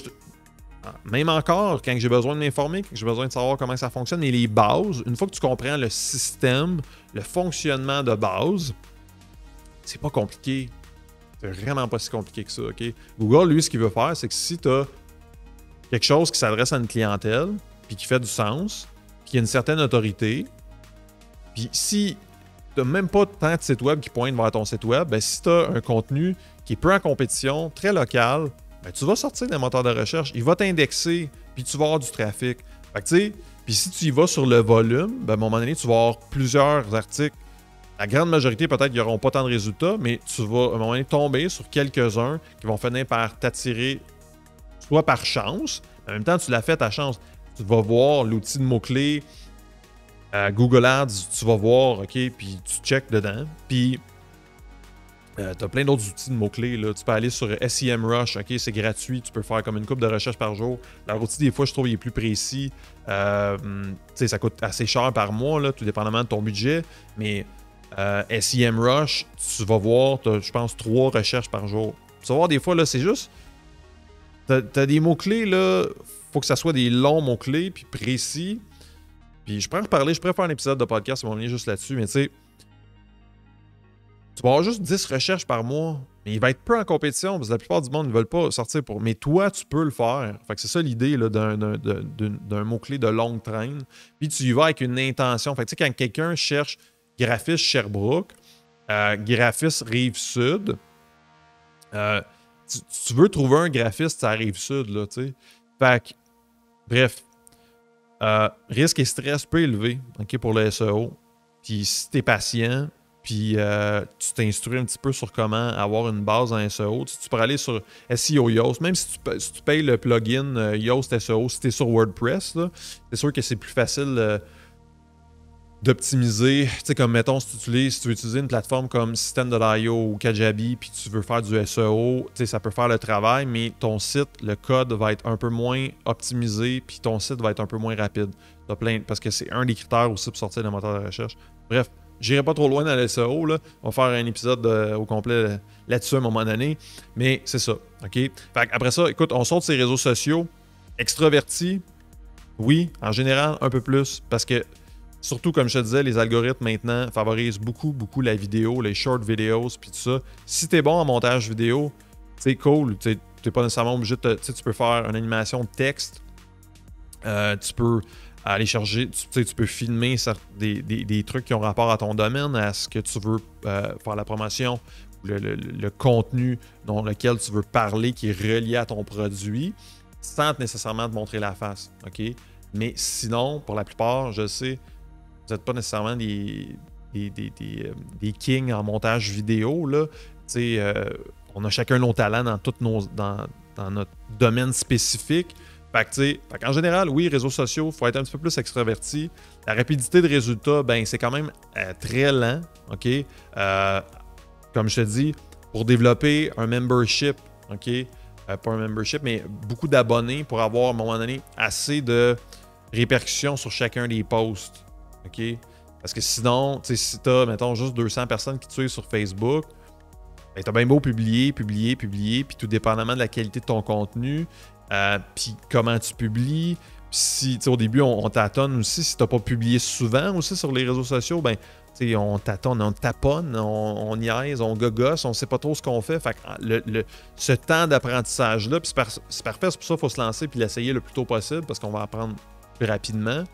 même encore, quand j'ai besoin de m'informer, quand j'ai besoin de savoir comment ça fonctionne, et les bases, une fois que tu comprends le système, le fonctionnement de base, c'est pas compliqué. C'est vraiment pas si compliqué que ça, OK? Google, lui, ce qu'il veut faire, c'est que si tu as quelque chose qui s'adresse à une clientèle, puis qui fait du sens, puis qui a une certaine autorité, puis si tu n'as même pas tant de sites web qui pointent vers ton site web, ben si tu as un contenu qui est peu en compétition, très local, ben tu vas sortir des moteurs de recherche, il va t'indexer, puis tu vas avoir du trafic. Fait que tu sais, puis si tu y vas sur le volume, ben à un moment donné, tu vas avoir plusieurs articles. La grande majorité, peut-être qu'ils n'auront pas tant de résultats, mais tu vas à un moment donné tomber sur quelques-uns qui vont finir par t'attirer, soit par chance, mais en même temps, tu l'as fait ta chance. Tu vas voir l'outil de mots-clés, Google Ads, tu vas voir, OK, puis tu checkes dedans. Puis, tu as plein d'autres outils de mots-clés. Là. Tu peux aller sur SEMrush, OK, c'est gratuit. Tu peux faire comme une couple de recherches par jour. Leur outil, des fois, je trouve, il est plus précis. Ça coûte assez cher par mois, là, tout dépendamment de ton budget. Mais SEMrush, tu vas voir, tu as, je pense, 3 recherches par jour. Tu vas voir, des fois, là, c'est juste... Tu as des mots-clés, là, faut que ça soit des longs mots-clés, puis précis. Puis je pourrais reparler, je pourrais faire un épisode de podcast, on est juste là-dessus, mais tu sais, tu vas avoir juste 10 recherches par mois, mais il va être peu en compétition, parce que la plupart du monde ne veulent pas sortir pour... Mais toi, tu peux le faire. Fait que c'est ça l'idée là, d'un mot-clé de longue traîne. Puis tu y vas avec une intention. Fait que tu sais, quand quelqu'un cherche graphiste Sherbrooke, graphiste Rive-Sud, tu veux trouver un graphiste à Rive-Sud, là, tu sais. Fait que, bref, risque et stress peu élevé, OK, pour le SEO. Puis si t'es patient, puis tu t'instruis un petit peu sur comment avoir une base en SEO. Tu pourrais aller sur SEO Yoast, même si tu payes le plugin Yoast SEO, si tu es sur WordPress, c'est sûr que c'est plus facile d'optimiser. Tu sais, comme mettons, si tu veux utiliser une plateforme comme System.io ou Kajabi, puis tu veux faire du SEO, tu sais, ça peut faire le travail, mais ton site, le code va être un peu moins optimisé, puis ton site va être un peu moins rapide. Parce que c'est un des critères aussi pour sortir le moteur de recherche. Bref, j'irai pas trop loin dans le SEO, là. On va faire un épisode au complet là-dessus à un moment donné. Mais c'est ça, OK? Fait après ça, écoute, on sort de ces réseaux sociaux. Extravertis, oui, en général, un peu plus. Parce que, surtout, comme je te disais, les algorithmes maintenant favorisent beaucoup la vidéo, les short videos, puis tout ça. Si t'es bon en montage vidéo, c'est cool. T'es pas nécessairement obligé de... Tu peux faire une animation de texte. Tu peux aller charger, tu peux filmer des trucs qui ont rapport à ton domaine, à ce que tu veux faire la promotion, le contenu dans lequel tu veux parler qui est relié à ton produit, sans nécessairement te montrer la face. OK? Mais sinon, pour la plupart, je sais, vous n'êtes pas nécessairement des kings en montage vidéo. Là. On a chacun nos talents dans notre domaine spécifique. Fait qu'en général, oui, réseaux sociaux, il faut être un petit peu plus extraverti. La rapidité de résultats, ben, c'est quand même très lent. OK? Comme je te dis, pour développer un membership, OK? Pas un membership, mais beaucoup d'abonnés pour avoir à un moment donné assez de répercussions sur chacun des posts. OK? Parce que sinon, si tu as, mettons, juste 200 personnes qui te suivent sur Facebook, ben, tu as bien beau publier, puis tout dépendamment de la qualité de ton contenu. Puis comment tu publies. Si au début on tâtonne aussi, si tu n'as pas publié souvent aussi sur les réseaux sociaux, ben on tâtonne, on taponne, on niaise, on gogosse, on ne sait pas trop ce qu'on fait. Fait que ce temps d'apprentissage-là, puis c'est parfait, c'est pour ça qu'il faut se lancer et l'essayer le plus tôt possible parce qu'on va apprendre plus rapidement.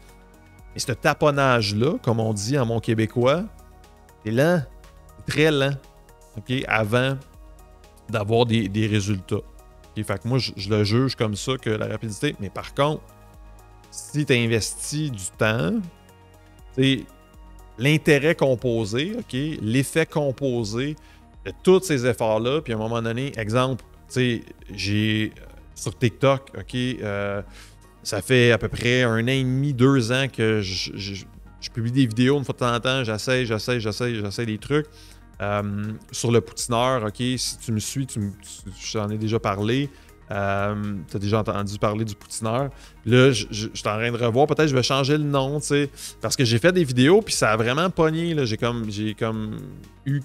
Et ce taponnage-là, comme on dit en mon québécois, c'est lent, c'est très lent, okay, avant d'avoir des résultats. Fait que moi, je le juge comme ça que la rapidité. Mais par contre, si tu investis du temps, l'intérêt composé, okay, l'effet composé de tous ces efforts-là, puis à un moment donné, exemple, j'ai sur TikTok, ça fait à peu près 1 an et demi, 2 ans que je publie des vidéos une fois de temps en temps, j'essaie des trucs. Sur le poutineur, OK, si tu me suis, j'en ai déjà parlé. Tu as déjà entendu parler du poutineur. Là, je suis en train de revoir. Peut-être que je vais changer le nom, tu sais. Parce que j'ai fait des vidéos, puis ça a vraiment pogné. J'ai comme eu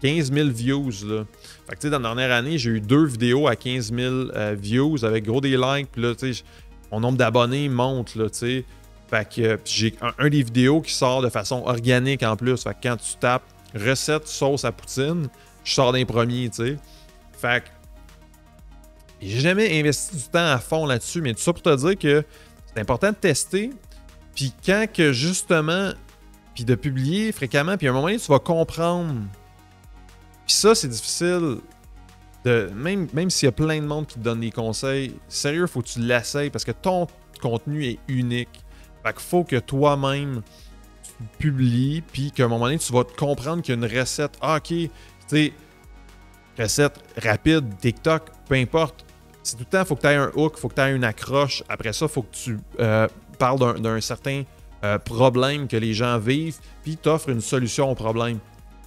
15 000 views. Là. Fait que, tu sais, dans la dernière année, j'ai eu 2 vidéos à 15 000 views avec gros des likes. Puis là, tu sais, mon nombre d'abonnés monte, là, tu sais. Fait que j'ai un des vidéos qui sort de façon organique en plus. Fait que quand tu tapes recette sauce à poutine, je sors d'un premier, tu sais. Fait que j'ai jamais investi du temps à fond là-dessus, mais tout ça pour te dire que c'est important de tester. Puis quand que justement, puis de publier fréquemment, puis à un moment donné, tu vas comprendre. Puis ça, c'est difficile. Même s'il y a plein de monde qui te donne des conseils, sérieux, faut que tu l'essayes parce que ton contenu est unique. Fait qu'il faut que toi-même publie, puis qu'à un moment donné, tu vas te comprendre qu'il y a une recette. Ah, OK, tu sais, recette rapide, TikTok, peu importe. C'est tout le temps, il faut que tu aies un hook, il faut que tu aies une accroche. Après ça, il faut que tu parles d'un certain problème que les gens vivent, puis tu offres une solution au problème.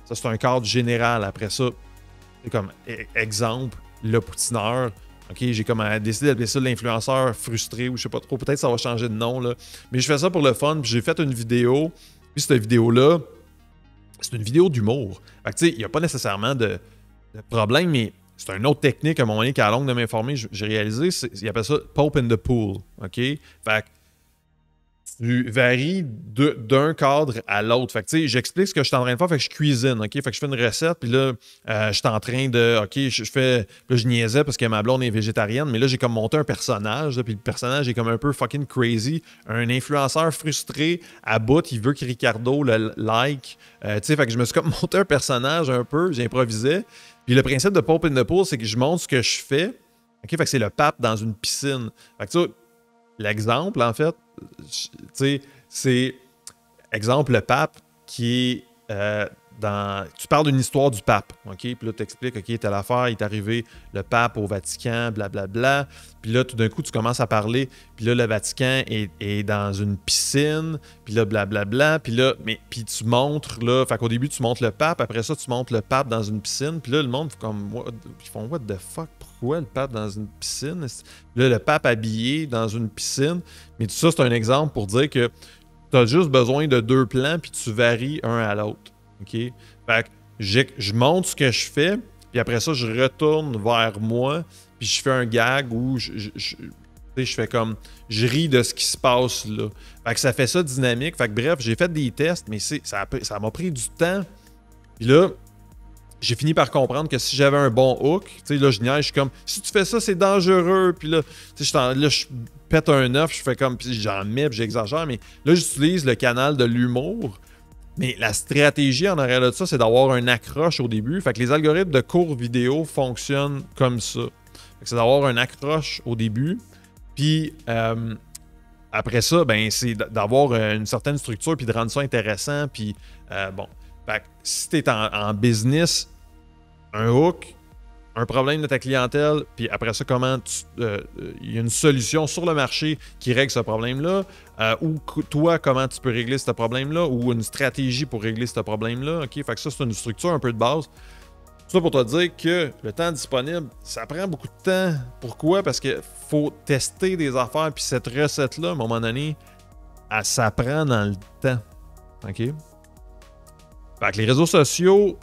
Ça, c'est un cadre général. Après ça, c'est comme exemple, le poutineur. OK, j'ai comme décidé d'appeler ça l'influenceur frustré ou je sais pas trop. Peut-être que ça va changer de nom, là. Mais je fais ça pour le fun, puis j'ai fait une vidéo. Puis cette vidéo-là, c'est une vidéo d'humour. Fait que tu sais, il n'y a pas nécessairement de problème, mais c'est une autre technique à un moment donné qu'à longue de m'informer, j'ai réalisé. Ils appellent ça Pope in the Pool. OK? Fait que tu varies d'un cadre à l'autre. Fait que, tu sais, j'explique ce que je suis en train de faire. Fait que je cuisine, OK? Fait que je fais une recette, puis là, je suis en train de... OK, là, je niaisais parce que ma blonde est végétarienne, mais là, j'ai comme monté un personnage, là, puis le personnage est comme un peu fucking crazy. Un influenceur frustré, à bout, il veut que Ricardo le like. Tu sais, fait que je me suis comme monté un personnage un peu, j'improvisais. Puis le principe de Pope in the Pool, c'est que je montre ce que je fais. OK? Fait que c'est le pape dans une piscine. Fait que tu sais, l'exemple, en fait, tu sais, c'est exemple le pape qui est tu parles d'une histoire du pape, OK? Puis là, tu expliques, OK, telle affaire, il est arrivé le pape au Vatican, blablabla. Puis là, tout d'un coup, tu commences à parler, puis là, le Vatican est dans une piscine, puis là, blablabla. Puis là, puis tu montres, là, fait qu'au début, tu montres le pape, après ça, tu montres le pape dans une piscine, puis là, le monde, ils font, what the fuck? Pourquoi le pape dans une piscine? Là, le pape habillé dans une piscine. Mais tout ça, c'est un exemple pour dire que tu as juste besoin de 2 plans, puis tu varies un à l'autre. OK? Fait que je montre ce que je fais, puis après ça, je retourne vers moi, puis je fais un gag où je fais comme... Je ris de ce qui se passe là. Fait que ça fait ça dynamique. Fait que bref, j'ai fait des tests, mais ça m'a pris du temps. Puis là, j'ai fini par comprendre que si j'avais un bon hook, tu sais, là, je niaise, je suis comme, si tu fais ça, c'est dangereux. Puis là, tu sais, je pète un œuf, je fais comme, puis j'en mets, puis j'exagère, mais là, j'utilise le canal de l'humour. Mais la stratégie en arrière de ça, c'est d'avoir un accroche au début. Fait que les algorithmes de courts vidéo fonctionnent comme ça. C'est d'avoir un accroche au début. Puis après ça, ben, c'est d'avoir une certaine structure puis de rendre ça intéressant. Puis bon. Fait que si tu es en business, un hook, un problème de ta clientèle, puis après ça, comment il y a une solution sur le marché qui règle ce problème-là, ou toi, comment tu peux régler ce problème-là, ou une stratégie pour régler ce problème-là. OK? Fait que ça, c'est une structure un peu de base. Tout ça pour te dire que le temps disponible, ça prend beaucoup de temps. Pourquoi? Parce qu'il faut tester des affaires, puis cette recette-là, à un moment donné, elle s'apprend dans le temps. OK? Fait que les réseaux sociaux,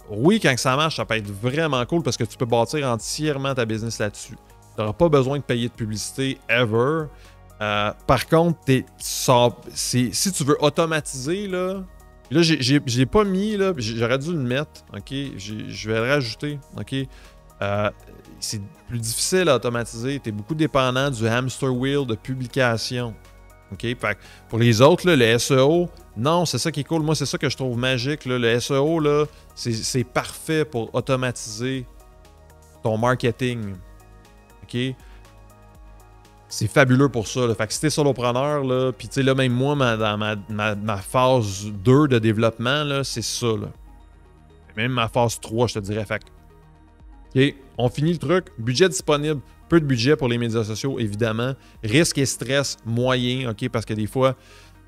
oui, quand ça marche, ça peut être vraiment cool parce que tu peux bâtir entièrement ta business là-dessus. Tu n'auras pas besoin de payer de publicité ever. Par contre, si tu veux automatiser, là, j'ai pas mis, là, j'aurais dû le mettre, OK? Je vais le rajouter, OK? C'est plus difficile à automatiser. Tu es beaucoup dépendant du hamster wheel de publication. OK? Fait que pour les autres, là, le SEO, non, c'est ça qui est cool. Moi, c'est ça que je trouve magique. Là. Le SEO, là, c'est parfait pour automatiser ton marketing. OK? C'est fabuleux pour ça. Là. Fait que si t'es solopreneur, là, puis tu sais, là, même moi, dans ma phase 2 de développement, là, c'est ça. Là. Même ma phase 3, je te dirais. Fait que, OK, on finit le truc. Budget disponible. Peu de budget pour les médias sociaux, évidemment. Risque et stress moyen, OK? Parce que des fois,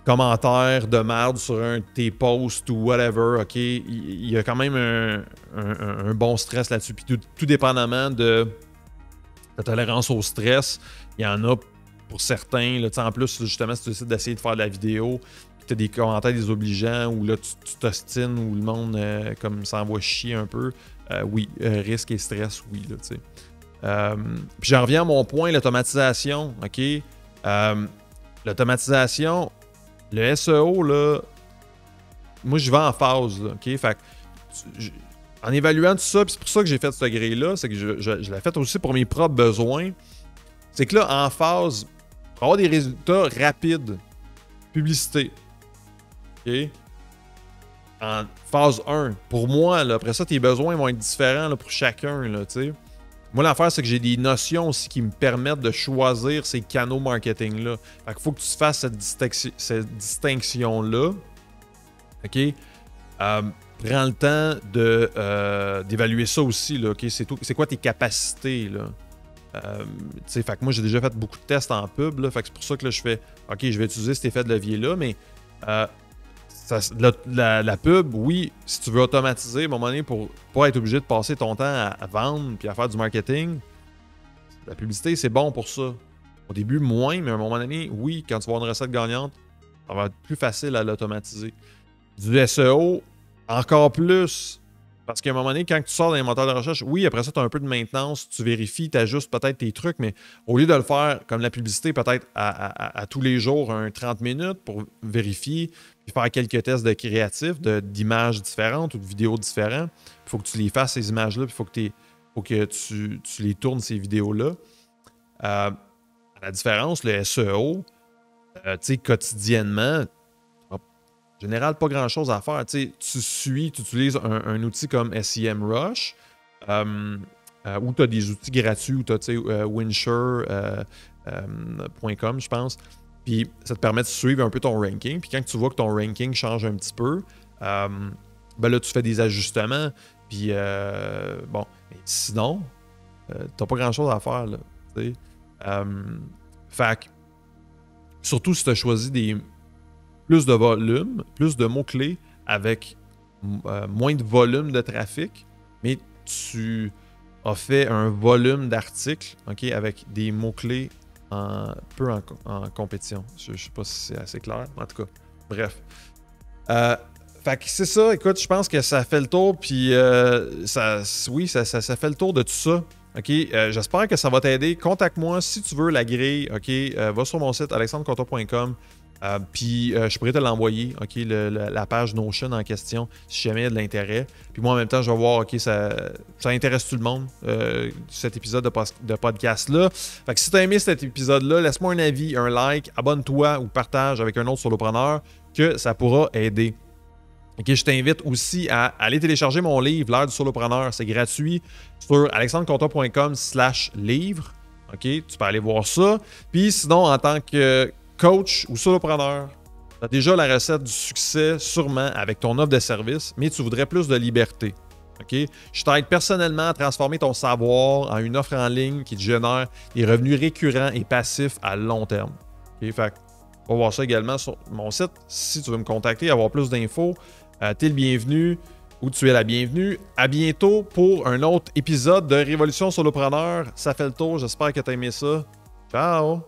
commentaires de merde sur un de tes posts ou whatever, OK? Il y a quand même un bon stress là-dessus. Puis tout dépendamment de ta tolérance au stress, il y en a pour certains. Là, en plus, justement, si tu décides d'essayer de faire de la vidéo, tu as des commentaires désobligeants ou là, tu t'ostines ou le monde comme s'envoie chier un peu, oui, risque et stress, oui, là, tu sais. Puis j'en reviens à mon point, l'automatisation, OK? L'automatisation, le SEO, là, moi, je vais en phase, là, OK? Fait que, en évaluant tout ça, puis c'est pour ça que j'ai fait cette grille-là, c'est que je l'ai fait aussi pour mes propres besoins, c'est que là, en phase, pour avoir des résultats rapides, publicité, OK? En phase 1, pour moi, là, après ça, tes besoins vont être différents là, pour chacun, là, tu sais. Moi, l'affaire, c'est que j'ai des notions aussi qui me permettent de choisir ces canaux marketing-là. Fait qu'il faut que tu fasses cette distinction-là. OK? Prends le temps d'évaluer ça aussi. Là, OK? C'est quoi tes capacités? Là? Fait que moi, j'ai déjà fait beaucoup de tests en pub. Là, fait que c'est pour ça que là, je fais OK, je vais utiliser cet effet de levier-là, mais la pub, oui, si tu veux automatiser, à un moment donné, pour pas être obligé de passer ton temps à vendre puis à faire du marketing, la publicité, c'est bon pour ça. Au début, moins, mais à un moment donné, oui, quand tu vas avoir une recette gagnante, ça va être plus facile à l'automatiser. Du SEO, encore plus. Parce qu'à un moment donné, quand tu sors dans les moteurs de recherche, oui, après ça, tu as un peu de maintenance, tu vérifies, tu ajustes peut-être tes trucs, mais au lieu de le faire comme la publicité, peut-être à tous les jours, 30 minutes pour vérifier, puis faire quelques tests de créatifs, d'images différentes ou de vidéos différentes, il faut que tu les fasses, ces images-là, puis il faut que tu les tournes, ces vidéos-là. À la différence, le SEO, tu sais, quotidiennement, en général, pas grand-chose à faire. Tu utilises un outil comme SEMrush, ou tu as des outils gratuits, ou tu as Winshare.com, je pense. Puis ça te permet de suivre un peu ton ranking. Puis quand tu vois que ton ranking change un petit peu, ben là, tu fais des ajustements. Puis, bon, mais sinon, t'as pas grand-chose à faire, là. Fait que, surtout si tu as choisi plus de volume, plus de mots-clés avec moins de volume de trafic, mais tu as fait un volume d'articles, OK, avec des mots-clés peu en compétition. Je sais pas si c'est assez clair. En tout cas, bref. Fait que c'est ça. Écoute, je pense que ça fait le tour. Puis, ça fait le tour de tout ça. OK, j'espère que ça va t'aider. Contacte-moi si tu veux la grille. OK, va sur mon site alexandreconto.com. Puis je pourrais te l'envoyer, OK, la page Notion en question, si jamais il y a de l'intérêt. Puis moi, en même temps, je vais voir, OK, ça intéresse tout le monde, cet épisode de podcast-là. Fait que si tu as aimé cet épisode-là, laisse-moi un avis, un like, abonne-toi ou partage avec un autre solopreneur que ça pourra aider. OK, je t'invite aussi à aller télécharger mon livre, L'Art du solopreneur. C'est gratuit sur alexandreconto.com/livre. OK, tu peux aller voir ça. Puis sinon, en tant que coach ou solopreneur, tu as déjà la recette du succès sûrement avec ton offre de service, mais tu voudrais plus de liberté. Okay? Je t'aide personnellement à transformer ton savoir en une offre en ligne qui te génère des revenus récurrents et passifs à long terme. Okay? Fait on va voir ça également sur mon site. Si tu veux me contacter, avoir plus d'infos, tu es le bienvenu ou tu es la bienvenue. À bientôt pour un autre épisode de Révolution Solopreneur. Ça fait le tour. J'espère que tu as aimé ça. Ciao!